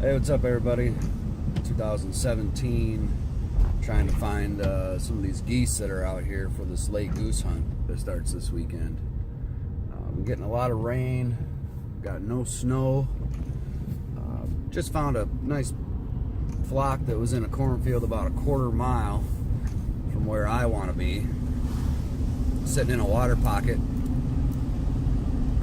Hey, what's up, everybody? 2017, trying to find some of these geese that are out here for this late goose hunt that starts this weekend. I'm getting a lot of rain, got no snow. Just found a nice flock that was in a cornfield about a quarter mile from where I want to be, sitting in a water pocket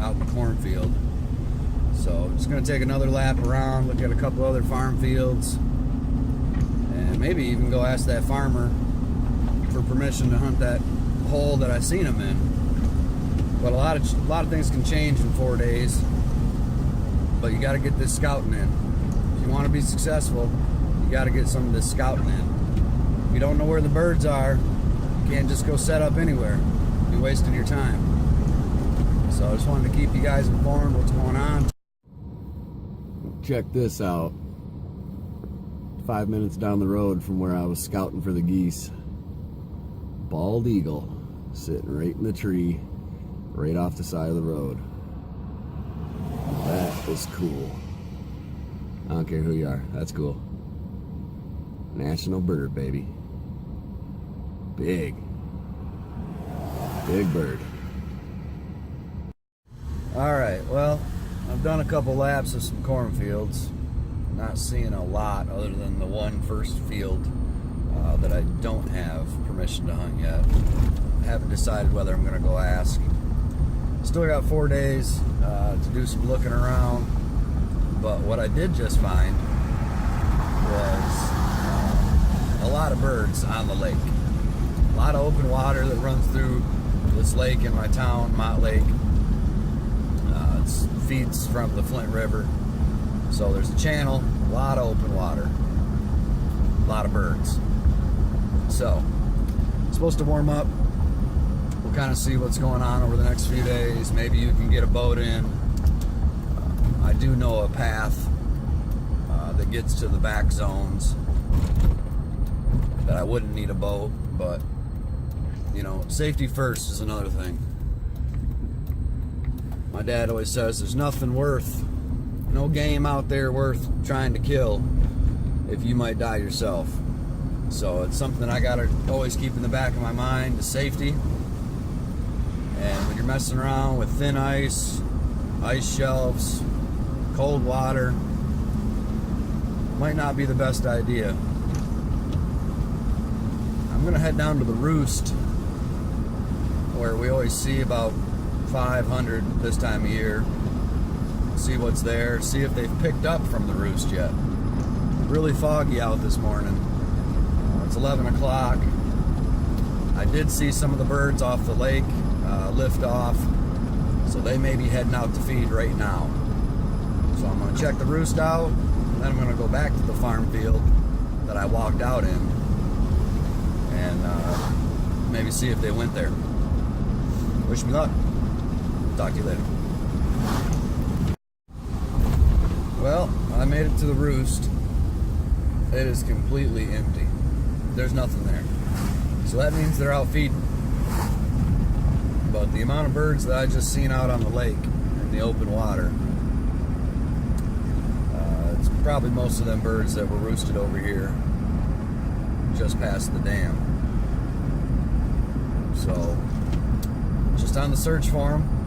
out in the cornfield. So I'm just going to take another lap around, look at a couple other farm fields, and maybe even go ask that farmer for permission to hunt that hole that I seen him in. But a lot of things can change in 4 days, but you got to get this scouting in. If you want to be successful, you got to get some of this scouting in. If you don't know where the birds are, you can't just go set up anywhere. You'll be wasting your time. So I just wanted to keep you guys informed what's going on. Check this out. 5 minutes down the road from where I was scouting for the geese. Bald eagle sitting right in the tree, right off the side of the road. That is cool. I don't care who you are, that's cool. National bird, baby. Big bird. Alright, well, I've done a couple laps of some cornfields. Not seeing a lot other than the one first field that I don't have permission to hunt yet. I haven't decided whether I'm going to go ask. Still got 4 days to do some looking around. But what I did just find was a lot of birds on the lake. A lot of open water that runs through this lake in my town, Mott Lake. It feeds from the Flint River. So there's a channel, a lot of open water, a lot of birds. So, it's supposed to warm up. We'll kind of see what's going on over the next few days. Maybe you can get a boat in. I do know a path that gets to the back zones that I wouldn't need a boat, but you know, safety first is another thing. My dad always says there's no game out there worth trying to kill if you might die yourself. So it's something I gotta always keep in the back of my mind, the safety. And when you're messing around with thin ice shelves, cold water, might not be the best idea. I'm gonna head down to the roost where we always see about 500 this time of year. See what's there, see if they've picked up from the roost yet. Really foggy out this morning. It's 11 o'clock. I did see some of the birds off the lake lift off, so they may be heading out to feed right now. So I'm going to check the roost out, and then I'm going to go back to the farm field that I walked out in and maybe see if they went there. Wish me luck. Talk to you later. Well, I made it to the roost. It is completely empty. There's nothing there. So that means they're out feeding. But the amount of birds that I just seen out on the lake in the open water, it's probably most of them birds that were roosted over here just past the dam. So, just on the search for them.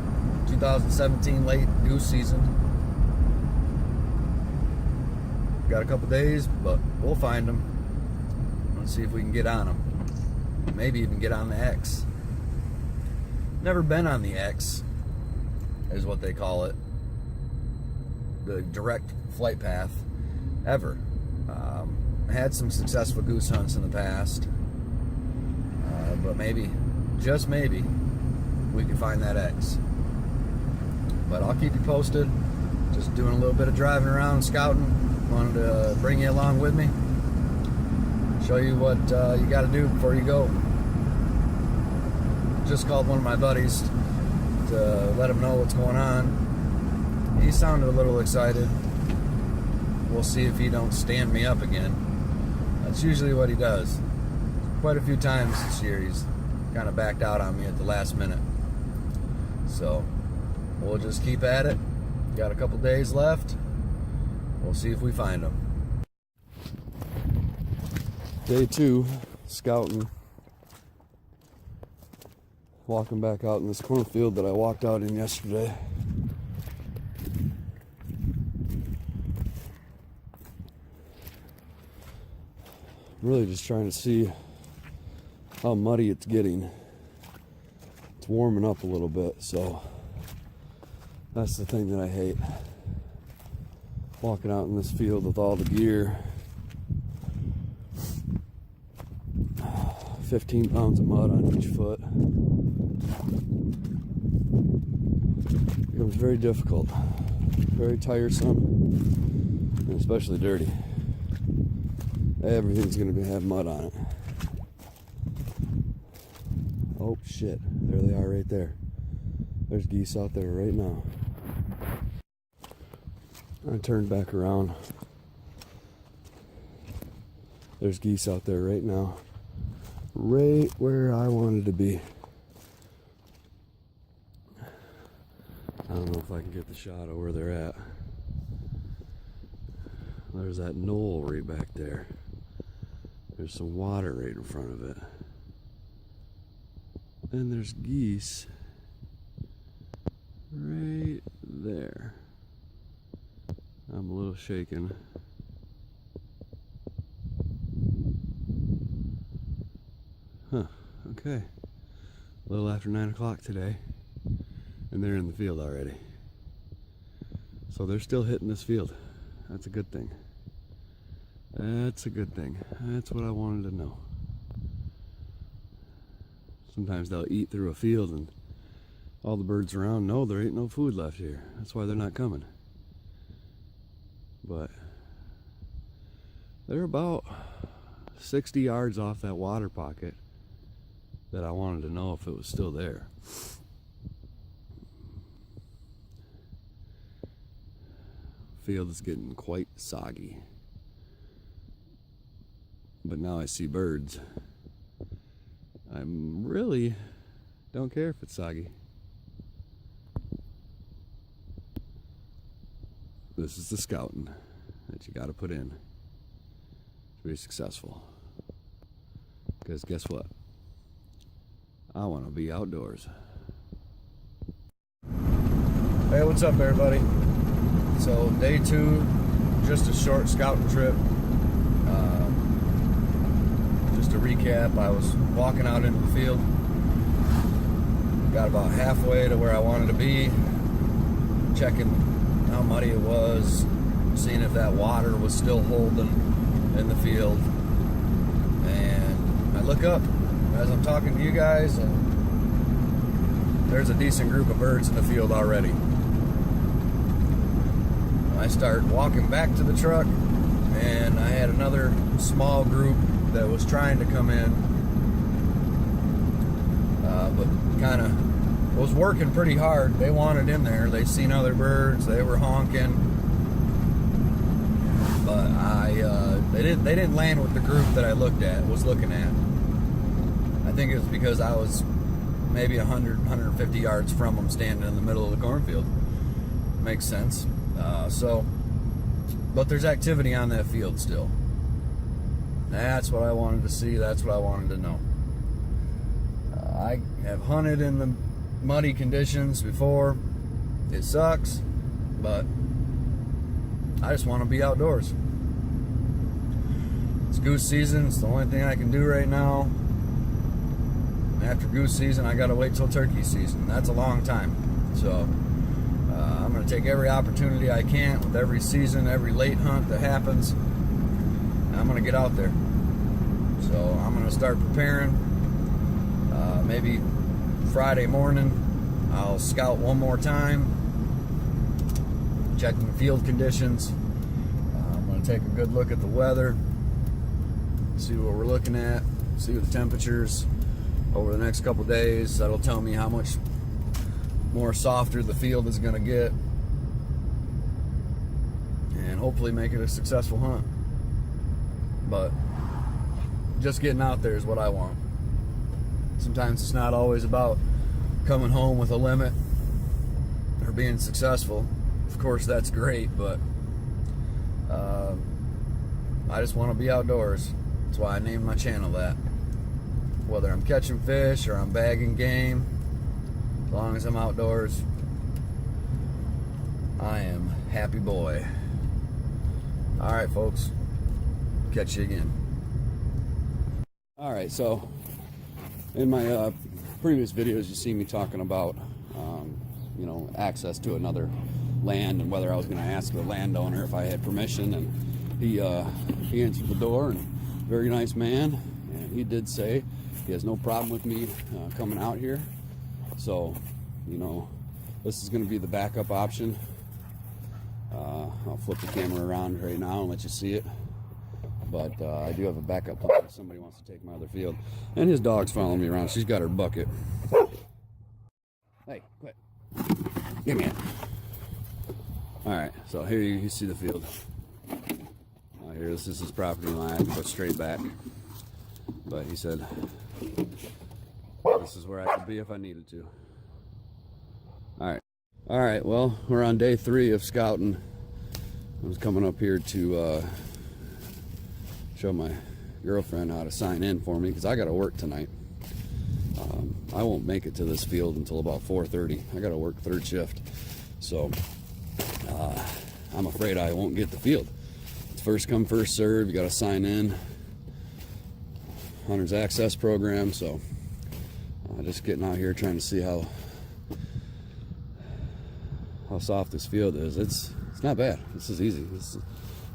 2017 late goose season. Got a couple days, but we'll find them. Let's see if we can get on them. Maybe even get on the X. Never been on the X, is what they call it. The direct flight path, ever. Had some successful goose hunts in the past. But maybe, just maybe, we can find that X. But I'll keep you posted. Just doing a little bit of driving around, scouting. Wanted to bring you along with me. Show you what you got to do before you go. Just called one of my buddies to let him know what's going on. He sounded a little excited. We'll see if he don't stand me up again. That's usually what he does. Quite a few times this year he's kind of backed out on me at the last minute. So we'll just keep at it. Got a couple days left. we'll see if we find them. Day 2, scouting. Walking back out in this cornfield that I walked out in yesterday. Really just trying to see how muddy it's getting. It's warming up a little bit, so that's the thing that I hate. Walking out in this field with all the gear. 15 pounds of mud on each foot. Becomes very difficult, very tiresome, and especially dirty. Everything's going to have mud on it. Oh shit, there they are right there. There's geese out there right now. I turned back around. There's geese out there right now. Right where I wanted to be. I don't know if I can get the shot of where they're at. There's that knoll right back there. There's some water right in front of it. And there's geese right there. I'm a little shaken. Huh, okay. A little after 9 o'clock today, and they're in the field already. So they're still hitting this field. That's a good thing. That's a good thing. That's what I wanted to know. Sometimes they'll eat through a field and all the birds around know there ain't no food left here. That's why they're not coming. But they're about 60 yards off that water pocket that I wanted to know if it was still there. Field is getting quite soggy. But now I see birds. I really don't care if it's soggy. This is the scouting that you got to put in to be successful. Because guess what? I want to be outdoors. Hey, what's up everybody? So day 2, just a short scouting trip. Just to recap, I was walking out into the field. Got about halfway to where I wanted to be. Checking how muddy it was. Seeing if that water was still holding in the field. And I look up as I'm talking to you guys, and there's a decent group of birds in the field already. I start walking back to the truck, and I had another small group that was trying to come in, but kind of was working pretty hard. They wanted in there. They seen other birds. They were honking, but they didn't land with the group that I was looking at. I think it was because I was maybe 150 yards from them, standing in the middle of the cornfield. Makes sense. But there's activity on that field still. That's what I wanted to see. That's what I wanted to know. I have hunted in the muddy conditions before. It sucks, but I just want to be outdoors. It's goose season. It's the only thing I can do right now. After goose season, I gotta wait till turkey season. That's a long time. So I'm gonna take every opportunity I can with every season, every late hunt that happens. I'm gonna get out there. So I'm gonna start preparing. Maybe Friday morning I'll scout one more time, checking the field conditions. I'm gonna take a good look at the weather, see what we're looking at, see what the temperatures over the next couple days. That'll tell me how much more softer the field is gonna get, and hopefully make it a successful hunt. But just getting out there is what I want. Sometimes it's not always about coming home with a limit or being successful. Of course, that's great, but I just want to be outdoors. That's why I named my channel that. Whether I'm catching fish or I'm bagging game, as long as I'm outdoors, I am happy boy. Alright folks, catch you again. Alright, so in my previous videos you see me talking about you know, access to another land and whether I was going to ask the landowner if I had permission, and he answered the door, and very nice man, and he did say he has no problem with me coming out here. So, you know, this is going to be the backup option. I'll flip the camera around right now and let you see it. But I do have a backup plan if somebody wants to take my other field. And his dog's following me around. She's got her bucket. Hey, quit. Give me it. Alright, so here you see the field. Here, this is his property line. Put straight back. But he said this is where I could be if I needed to. Alright, well, we're on day 3 of scouting. I was coming up here to show my girlfriend how to sign in for me because I got to work tonight. I won't make it to this field until about 4:30. I got to work 3rd shift. So I'm afraid I won't get the field. It's first come, first serve. You got to sign in. Hunter's Access program. So just getting out here trying to see how soft this field is. It's not bad. This is easy.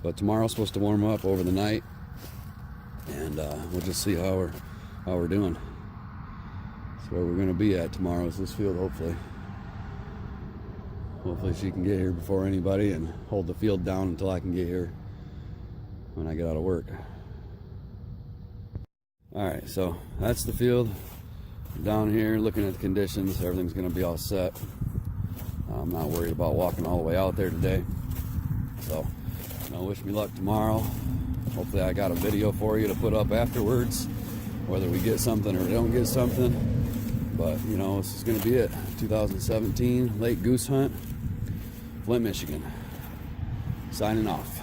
But tomorrow's supposed to warm up over the night, and we'll just see how we're doing. So where we're going to be at tomorrow is this field, hopefully. Hopefully she can get here before anybody and hold the field down until I can get here when I get out of work. Alright, so that's the field. Down here looking at the conditions, everything's going to be all set. I'm not worried about walking all the way out there today. So, you know, wish me luck tomorrow. Hopefully I got a video for you to put up afterwards, whether we get something or we don't get something. But, you know, this is going to be it. 2017 late goose hunt, Flint, Michigan. Signing off.